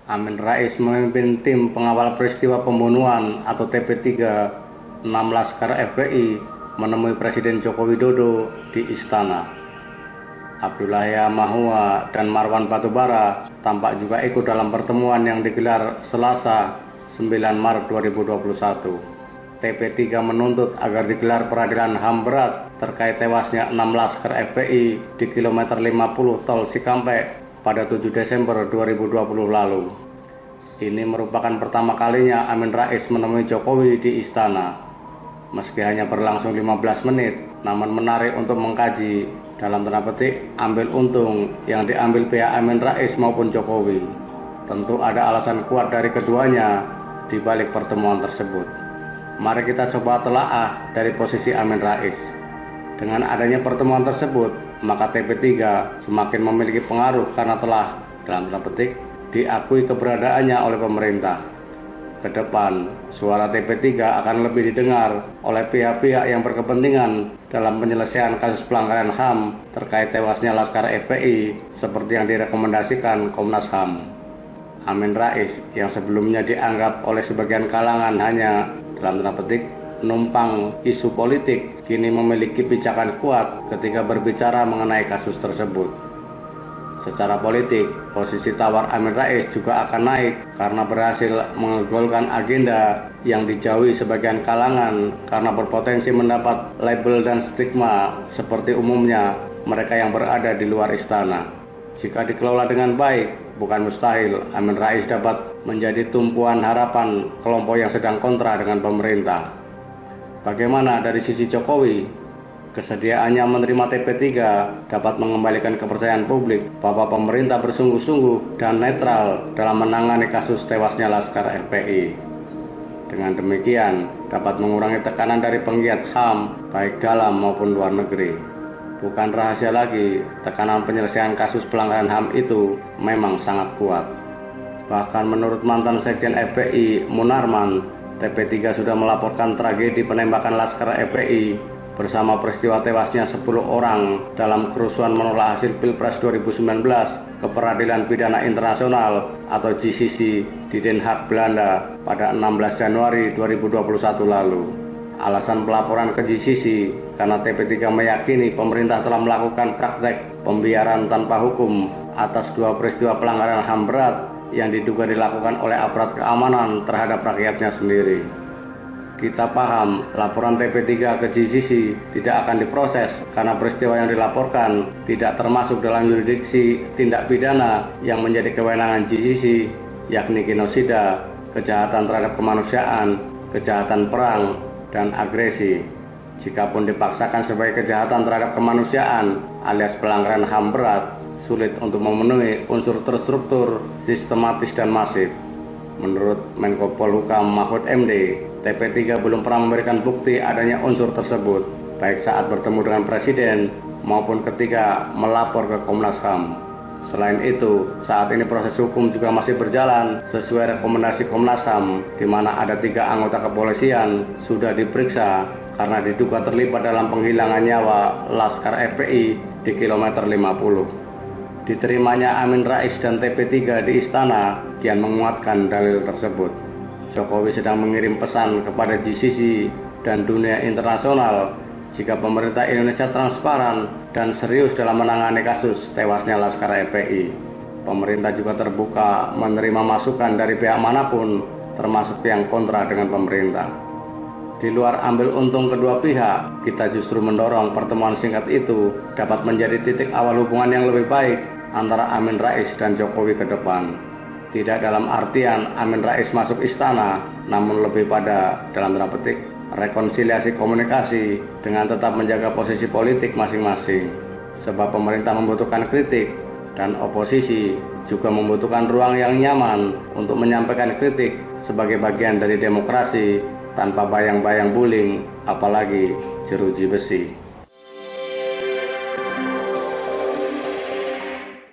Amin Rais memimpin tim pengawal peristiwa pembunuhan atau TP3 6 Laskar FPI menemui Presiden Joko Widodo di Istana. Abdullah Yahya dan Marwan Batubara tampak juga ikut dalam pertemuan yang digelar Selasa 9 Maret 2021. TP3 menuntut agar digelar peradilan HAM berat terkait tewasnya 6 Laskar FPI di kilometer 50 Tol Cikampek pada 7 Desember 2020 lalu. Ini merupakan pertama kalinya Amin Rais menemui Jokowi di Istana. Meski hanya berlangsung 15 menit, namun menarik untuk mengkaji dalam tanda petik ambil untung yang diambil pihak Amin Rais maupun Jokowi. Tentu ada alasan kuat dari keduanya di balik pertemuan tersebut. Mari kita coba telaah dari posisi Amin Rais. Dengan adanya pertemuan tersebut, maka TP3 semakin memiliki pengaruh karena telah, dalam tanda petik, diakui keberadaannya oleh pemerintah. Kedepan, suara TP3 akan lebih didengar oleh pihak-pihak yang berkepentingan dalam penyelesaian kasus pelanggaran HAM terkait tewasnya Laskar FPI seperti yang direkomendasikan Komnas HAM. Amin Rais yang sebelumnya dianggap oleh sebagian kalangan hanya, dalam tanda petik, numpang isu politik, kini memiliki pijakan kuat ketika berbicara mengenai kasus tersebut. Secara politik, posisi tawar Amin Rais juga akan naik karena berhasil mengegolkan agenda yang dijauhi sebagian kalangan karena berpotensi mendapat label dan stigma seperti umumnya mereka yang berada di luar istana. Jika dikelola dengan baik, bukan mustahil Amin Rais dapat menjadi tumpuan harapan kelompok yang sedang kontra dengan pemerintah. Bagaimana dari sisi Jokowi? Kesediaannya menerima TP3 dapat mengembalikan kepercayaan publik bahwa pemerintah bersungguh-sungguh dan netral dalam menangani kasus tewasnya Laskar FPI. Dengan demikian, dapat mengurangi tekanan dari penggiat HAM baik dalam maupun luar negeri. Bukan rahasia lagi, tekanan penyelesaian kasus pelanggaran HAM itu memang sangat kuat. Bahkan menurut mantan Sekjen FPI Munarman, TP3 sudah melaporkan tragedi penembakan Laskar FPI bersama peristiwa tewasnya 10 orang dalam kerusuhan menolak hasil Pilpres 2019 ke Peradilan Pidana Internasional atau GCC di Den Haag, Belanda pada 16 Januari 2021 lalu. Alasan pelaporan ke GCC karena TP3 meyakini pemerintah telah melakukan praktek pembiaran tanpa hukum atas 2 peristiwa pelanggaran HAM berat yang diduga dilakukan oleh aparat keamanan terhadap rakyatnya sendiri. Kita paham laporan TP3 ke GCC tidak akan diproses karena peristiwa yang dilaporkan tidak termasuk dalam yurisdiksi tindak pidana yang menjadi kewenangan GCC, yakni genosida, kejahatan terhadap kemanusiaan, kejahatan perang, dan agresi. Jikapun dipaksakan sebagai kejahatan terhadap kemanusiaan alias pelanggaran HAM berat, sulit untuk memenuhi unsur terstruktur, sistematis, dan masif. Menurut Menko Polhukam Mahfud MD, TP3 belum pernah memberikan bukti adanya unsur tersebut, baik saat bertemu dengan Presiden maupun ketika melapor ke Komnas HAM. Selain itu, saat ini proses hukum juga masih berjalan sesuai rekomendasi Komnas HAM, di mana ada 3 anggota kepolisian sudah diperiksa karena diduga terlibat dalam penghilangan nyawa Laskar FPI di kilometer 50. Diterimanya Amin Rais dan TP3 di Istana kian menguatkan dalil tersebut. Jokowi sedang mengirim pesan kepada GCC dan dunia internasional jika pemerintah Indonesia transparan dan serius dalam menangani kasus tewasnya Laskar FPI. Pemerintah juga terbuka menerima masukan dari pihak manapun, termasuk yang kontra dengan pemerintah. Di luar ambil untung kedua pihak, kita justru mendorong pertemuan singkat itu dapat menjadi titik awal hubungan yang lebih baik antara Amin Rais dan Jokowi ke depan. Tidak dalam artian Amin Rais masuk istana, namun lebih pada, dalam tanda petik, rekonsiliasi komunikasi dengan tetap menjaga posisi politik masing-masing. Sebab pemerintah membutuhkan kritik dan oposisi juga membutuhkan ruang yang nyaman untuk menyampaikan kritik sebagai bagian dari demokrasi tanpa bayang-bayang bullying, apalagi jeruji besi.